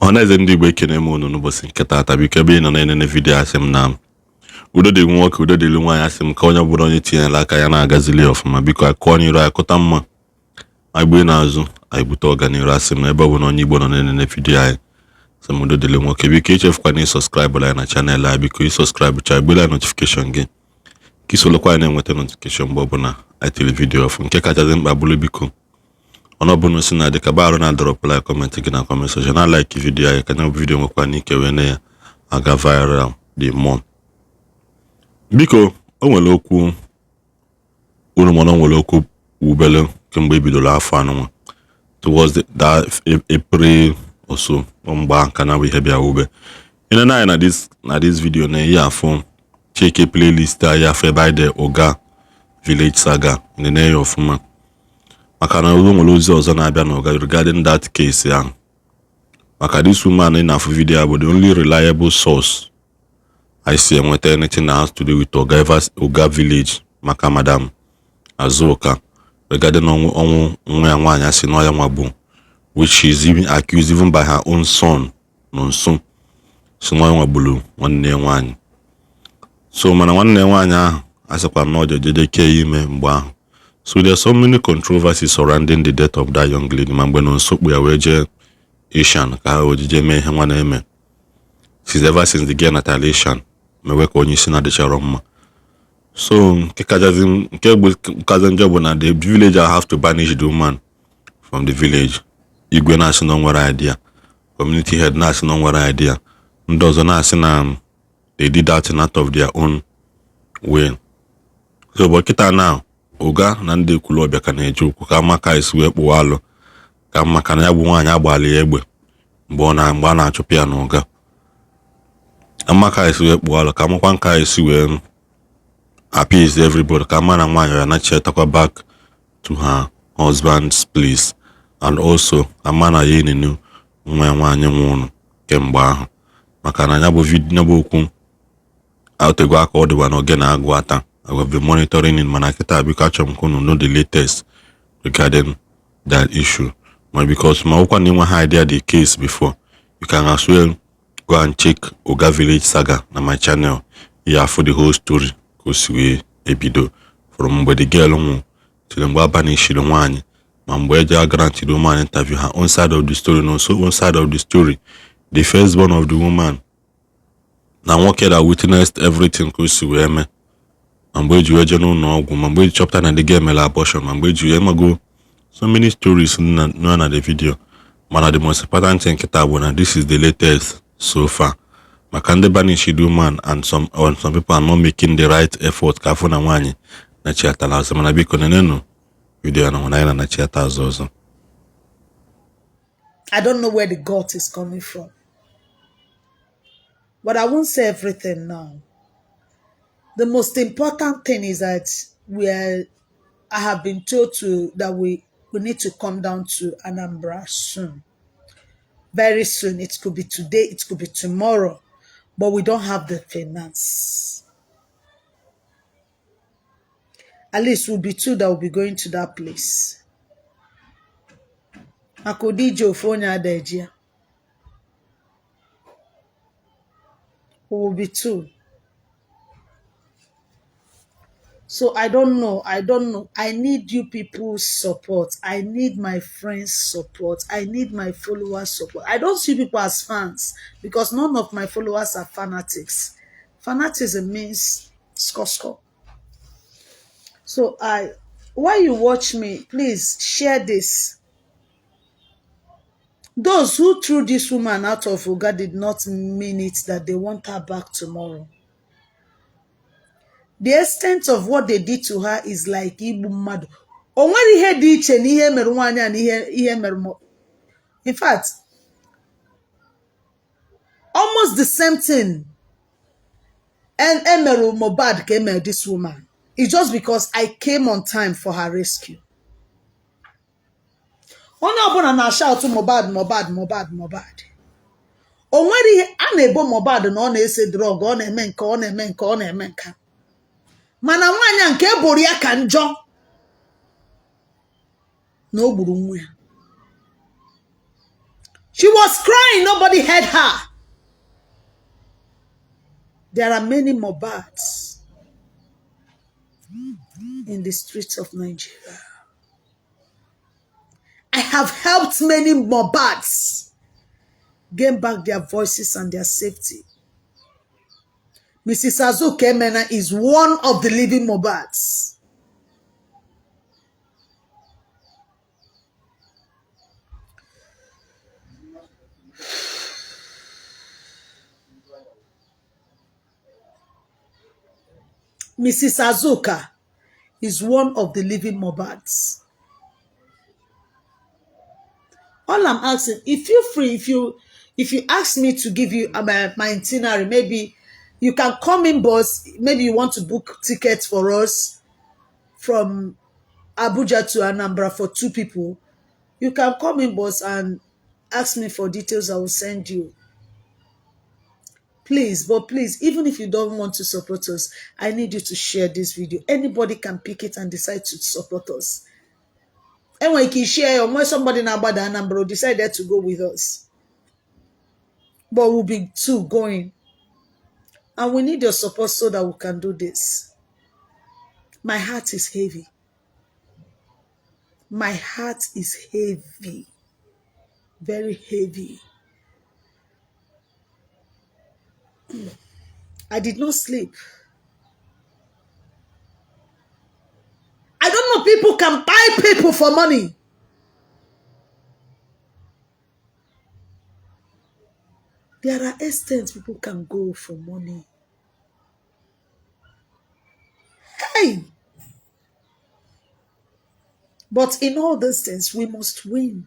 Ọhaneze ndị Igbo ekene m unu n'ụbọchị nke taata biko ebe ị nọ na-enene vidiyo asị m na udo dị nwoke udo dịrị nwaanyị asị m ka onye ọbụla onye tinyela aka ya na-agazili ọfụma biko akụọ n'iru akụta mma anyị gbe n'azụ anyị bute ọganiru asị m ebe ọ bụ na onye Igbo nọ na-enene vidiyo anyị sị m udo dịrị nwoke biko ichefukwa na ịsọskraịbụ anyị na chanel anyị biko ịsọskraịbụ cha gbela notifikeshọn gị ka isolokwa anyị na-enweta notifikeshọn mgbe ọbụla anyị tiri vidiyo ọfụ nke kachasị mkpa bụrụ biko ọnọbụnụ si na dịka barụ na drọpụla kọmentị gị na kọment sekshọn na like vidiyo anyị ka vidiyo nwekwa n'ike wee na ya aga viral dị mmụọ biko o nwere okwu unu mana o nwere okwu wubele kemgbe ebidoro afọ anụnwa towards that April or so mgba ka na ihe bịa wube ine na anyị na this video na ihe afọ cheke playlist anyị afọ ebe anyị dị Oga Village Saga na ya ọfụma maka na ụlọ nwere ozi ọzọ na-abịa na regarding that case ahụ maka this woman in afọ video bụ the only reliable source I see enweta anything that has to do with Oga Village maka Madam Azuka regarding ọnwụ nwa ya nwaanyị asị na ya nwa bụ which is even accused even by her own son nso si na ya nwa gburu nwanne ya nwaanyị so mana nwanne ya nwaanyị ahụ asịkwa na ọjọ jedeke ime mgbe ahụ. So there are so many controversies surrounding the death of that young lady. Man, when on soap we are je Asian, ka ojije me nwa na eme. Since ever since the girl Natal Asian, me work on you na the charoma. So nke kazan job na the villager have to banish the woman from the village. Igwe na asi no nwere idea. Community head na asi no nwere idea. Ndozo na asi na they did that out of their own way. So but kita now Oga na ndị Kultur ka na-eje okwu ka maka isi wee kpụwa alụ ka maka na ya bụ nwaanyị agbalị egbe mgbe a na-achụpụ ya na Oga amaka isi wee kpụwa alụ ka makwa nka isi wee appease everybody ka ma na nwaanyị ya na-chetakwa back to her husband's place and also ama na ya enenu nwa ya nwaanyị nwụrụ kemgbe ahụ maka na ya bụ vidiyo bụ okwu otego aka ọ dịwa n'oge na-agụ ata. I will be monitoring in Manakita because I know the latest regarding that issue. But because my one idea the case before, you can as well go and check Oga Village Saga on my channel. Yeah, for the whole story. Cause we ebido from where the girl to the banish the one. Mamboja granted the woman interview her own side of the story and also one side of the story. The firstborn of the woman. Now one that witnessed everything cause we me. Mgbe ji weje n'ụlọ ọgwụ mgbe ji chọpụta na the girl mere abortion mgbe ji emago so many stories na the video mana the most important thing kita bụ na this is the latest so far maka ndị banish the woman and some people are not making the right effort ka afọ na nwaanyị na chiatala azụ mana biko nenenu video na nwaanyị na chiata azụ ọzọ. I don't know where the gut is coming from, but I won't say everything now. The most important thing is that I have been told that we need to come down to Anambra soon. Very soon. It could be today, it could be tomorrow, but we don't have the finance. At least we'll be two that will be going to that place. We will be two. So I don't know. I need you people's support. I need my friends' support. I need my followers' support. I don't see people as fans because none of my followers are fanatics. Fanaticism means score. So while you watch me, please share this. Those who threw this woman out of Oga did not mean it that they want her back tomorrow. The extent of what they did to her is like Igbo madu. Onwere ihe dị iche na ihe mere nwaanyị a na ihe mere mo. In fact, almost the same thing. And Emeru Mobad came at this woman. It's just because I came on time for her rescue. Onye ọbụla na shout Mobad. Onwere ihe a na-ebo Mobad na ọ na-ese drug, ọ na-eme nka. Mana nwaanyị nke eboro ya ka njọ na o gburu nwa ya. She was crying, nobody heard her. There are many Mohbads in the streets of Nigeria. I have helped many Mohbads gain back their voices and their safety. Mrs. Azuka Emena is one of the living Mohbads. Mrs. Azuka is one of the living Mohbads. All I'm asking, if you're free, if you ask me to give you my itinerary, maybe you can come in, boss. Maybe you want to book tickets for us from Abuja to Anambra for 2 people. You can come in, boss, and ask me for details. I will send you. Please, but please, even if you don't want to support us, I need you to share this video. Anybody can pick it and decide to support us. And when you can share, or when somebody now about the Anambra decided to go with us. But we'll be 2 going. And we need your support so that we can do this. My heart is heavy. My heart is heavy. Very heavy. I did not sleep. I don't know, people can buy people for money. There are extents people can go for money. Hey! But in all these things, we must win.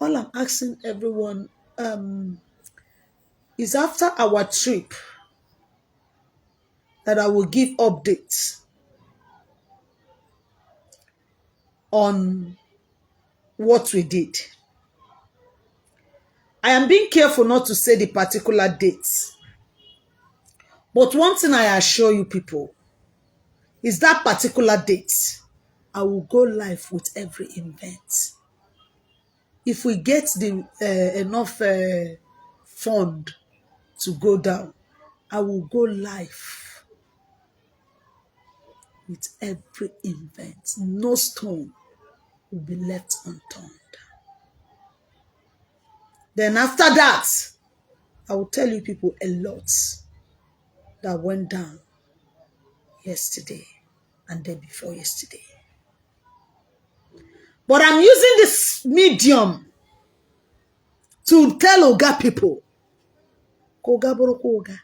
All I'm asking everyone is after our trip that I will give updates on what we did. I am being careful not to say the particular dates. But one thing I assure you people is that particular date, I will go live with every event. If we get the enough fund to go down, I will go live with every event. No stone will be left unturned. Then after that, I will tell you people a lot that went down yesterday and day before yesterday. But I'm using this medium to tell Oga people, Koga Boroko Oga,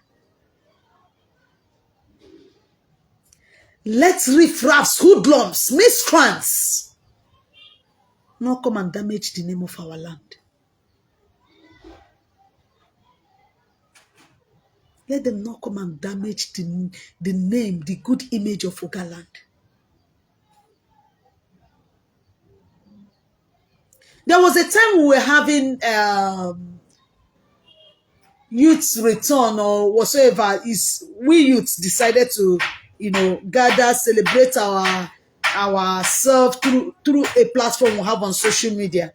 let riffraffs, hoodlums, miscreants not come and damage the name of our land. Let them not come and damage the name, the good image of Oga land. There was a time we were having youth return or whatsoever. We youths decided to, gather, celebrate ourselves through a platform we have on social media.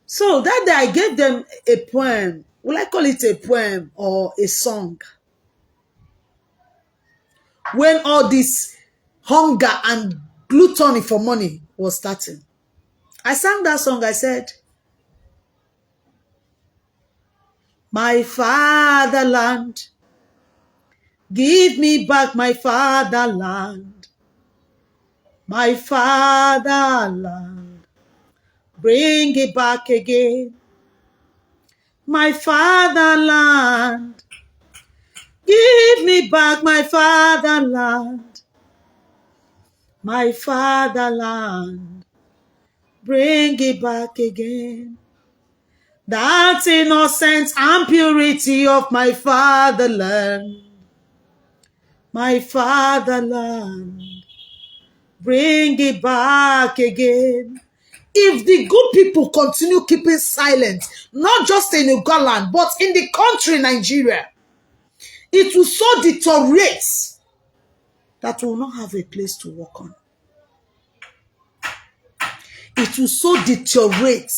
So that day I gave them a poem. Will I call it a poem or a song? When all this hunger and gluttony for money was starting, I sang that song. I said, my fatherland, give me back my fatherland. My fatherland, bring it back again. My fatherland, give me back my fatherland. My fatherland, bring it back again. That innocence and purity of my fatherland. My fatherland, bring it back again. If the good people continue keeping silent, not just in Igbo Land, but in the country Nigeria, it will so deteriorate that we will not have a place to work on. It will so deteriorate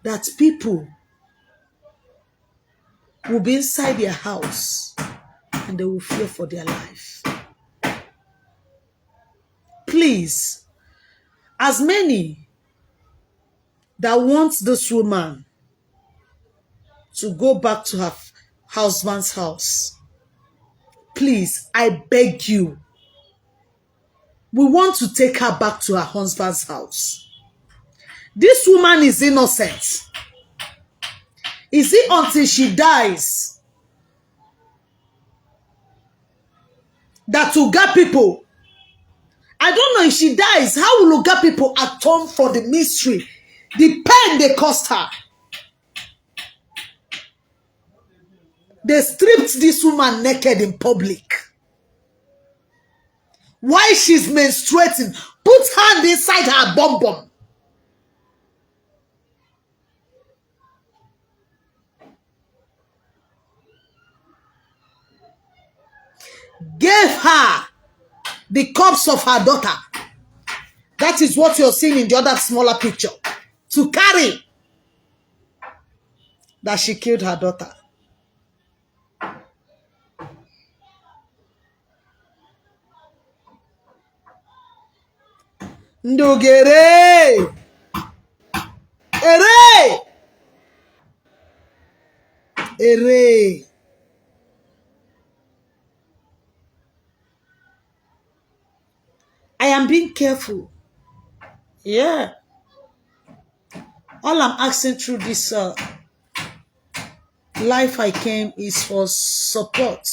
that people will be inside their house and they will fear for their life. Please, as many that want this woman to go back to her husband's house, please, I beg you, we want to take her back to her husband's house. This woman is innocent. Is it until she dies that Uga people, I don't know, if she dies, how will Uga people atone for the mystery, the pain they caused her? They stripped this woman naked in public. While she's menstruating, put hand inside her bum bum. Gave her the corpse of her daughter. That is what you're seeing in the other smaller picture. To carry that she killed her daughter. Ndogere! Ere! Ere! I am being careful. Yeah. All I'm asking through this life I came is for support.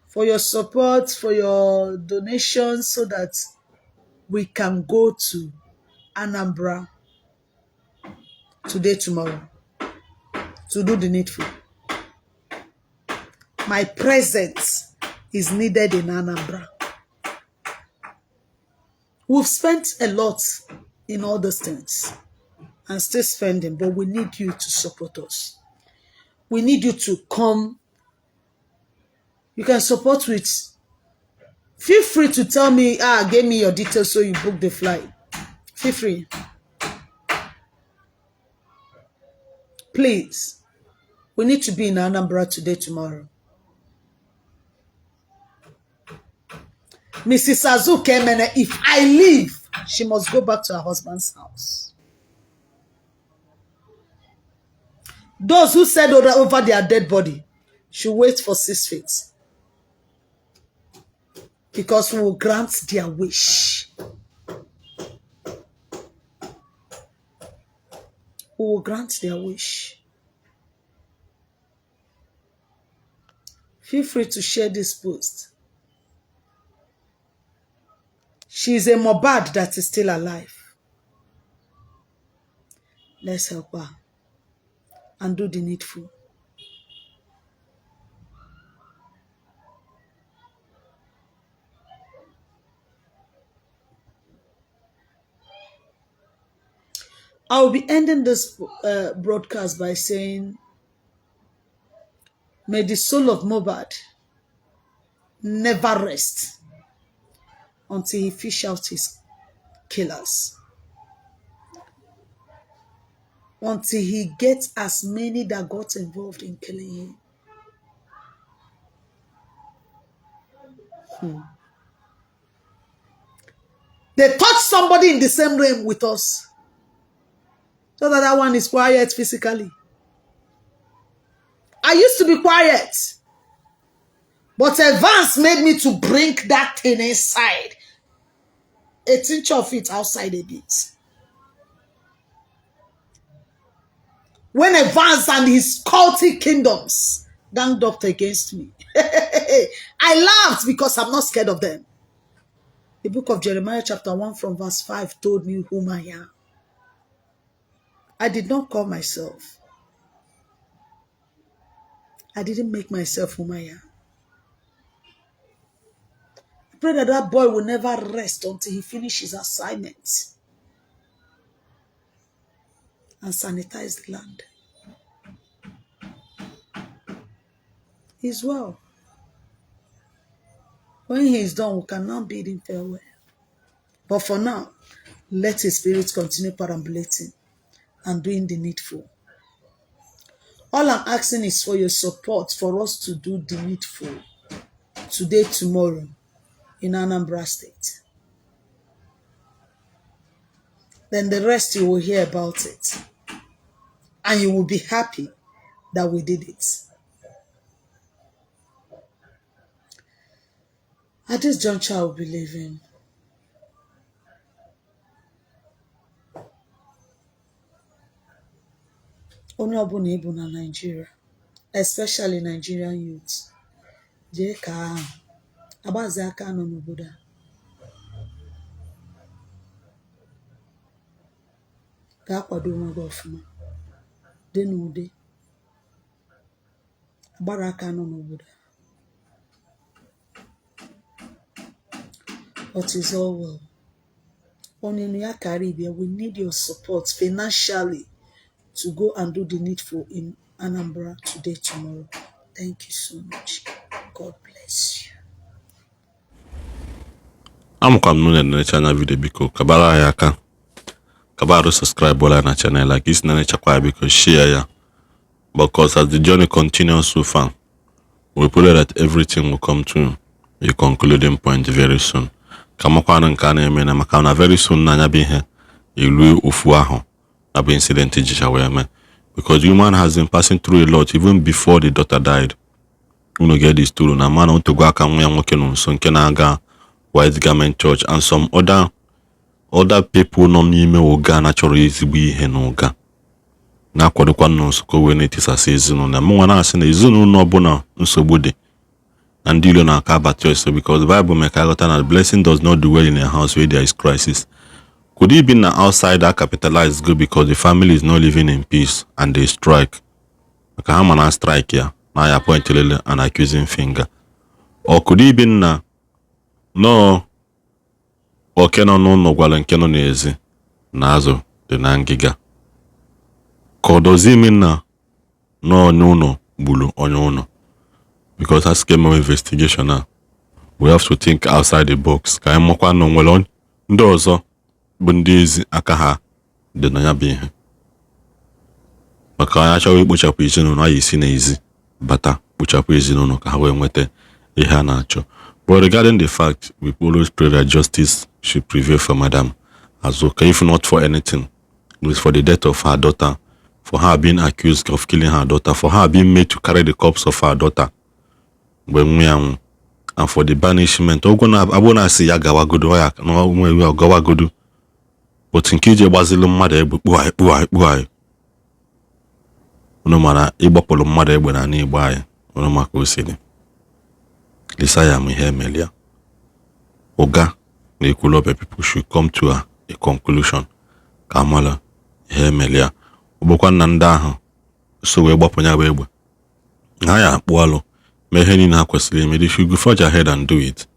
For your support, for your donations, so that we can go to Anambra today, tomorrow, to do the needful. My presence is needed in Anambra. We've spent a lot in all those things and still spending, but we need you to support us. We need you to come. You can support with, feel free to tell me, give me your details so you book the flight. Feel free. Please. We need to be in Anambra today, tomorrow. Mrs. Azuke Mene, if I leave, she must go back to her husband's house. Those who said over their dead body should wait for 6 feet. Because we will grant their wish. We will grant their wish. Feel free to share this post. She is a Mohbad that is still alive. Let's help her and do the needful. I will be ending this broadcast by saying, may the soul of Mohbad never rest until he fish out his killers. Until he gets as many that got involved in killing him. They touch somebody in the same realm with us. So that one is quiet physically. I used to be quiet. But advance made me to bring that thing inside. 1 inch of it outside a bit. When advance and his cultic kingdoms ganged up against me. I laughed because I'm not scared of them. The book of Jeremiah chapter 1 from verse 5 told me whom I am. I did not call myself. I didn't make myself whom I am. I pray that that boy will never rest until he finishes his assignment and sanitize the land. He's well. When he is done, we cannot bid him farewell. But for now, let his spirit continue perambulating and doing the needful. All I'm asking is for your support for us to do the needful today, tomorrow in Anambra State. Then the rest you will hear about it. And you will be happy that we did it. At this juncture, I will be leaving. Onye ọbụla Igbo na Nigeria, especially Nigerian youths, jee ka ahụ agbazi aka nọ n'obodo a. Ga-akwado onwe gị ọfụma, dị n'ude, agbara aka nọ n'obodo a. But it's all well. Onye ya Caribbean, we need your support financially to go and do the needful in Anambra today, tomorrow. Thank you so much. God bless you. Amụkwa m na channel video biko kabara ya aka kabara subscribe wala na channel like this na chakwa ya biko share ya, because as the journey continues so far we pray that everything will come to a concluding point very soon. Kamakwa na nka na eme na maka na very soon na anya bi ihe ilu ofu ahụ na bụ incident jicha wee eme, because the woman has been passing through a lot even before the daughter died. You get this story na man to go aka nwa ya nwoke no nso nke na-aga White Garment Church and some other people nọ n'ime ụga na chọrọ ezigbo ihe n'ụga na-akwadokwa n'nsụkọ wee na-etisasị ezinụlọ na mụnwa na-asị na ezinụlọ ọbụla nsogbu dị na ndị ilo na-aka abata ọsọ, because the Bible make aghọta na blessing does not dwell in a house where there is crisis. Could it be na outside that capitalized go because the family is not living in peace and they strike? Maka ha mana strike ya na ya point lele an accusing finger. Or could it be na no oke nọ n'ụlọ gwara nke nọ n'ezi na azụ dị na ngịga? Ka ọ dozi ime na onye ụlọ gburu onye ụlọ? Because as came investigation now, we have to think outside the box. Ka anyị makwa na nwere ndị ọzọ bụ ndị ezi aka ha dị na ya bụ ihe. Maka anyị achọghị ikpochapụ ezinụlọ anyị isi n'ezi bata kpochapụ ezinụlọ ka ha wee nweta ihe a na-achọ. But regarding the fact, we always pray that justice should prevail for Madam Azuka, if not for anything. It was for the death of her daughter, for her being accused of killing her daughter, for her being made to carry the corpse of her daughter, and for the banishment. Abona si ya gawagodo ya no gawagodo. But in kije gbazilo mmadụ egbe kpuai. Ono mana ịgbapụrụ mmadụ egbe na ana Igbo anyị. Ono maka osini. Lisa ya ihe melia. Oga na ekwulobe people should come to a conclusion. Ka amala ihe melia. Ọbụkwa na ndị ahụ so wee gbapụ nya bụ egbe. Ha ya akpụ alụ ma ihe niile ha kwesịrị ime. They should go forge ahead and do it.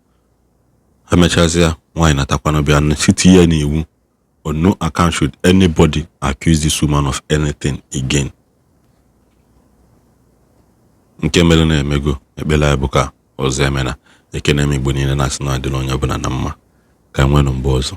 Ha mechazịa nwaanyị natakwana bịa na site ya n'iwu. On no account should anybody accuse this woman of anything again. Nke mere na emego ekpela ya bụ ka ọzọ emena ekene m Igbo niile na-asị na adịla onye ọbụla na mma ka nwere mgbe ọzọ.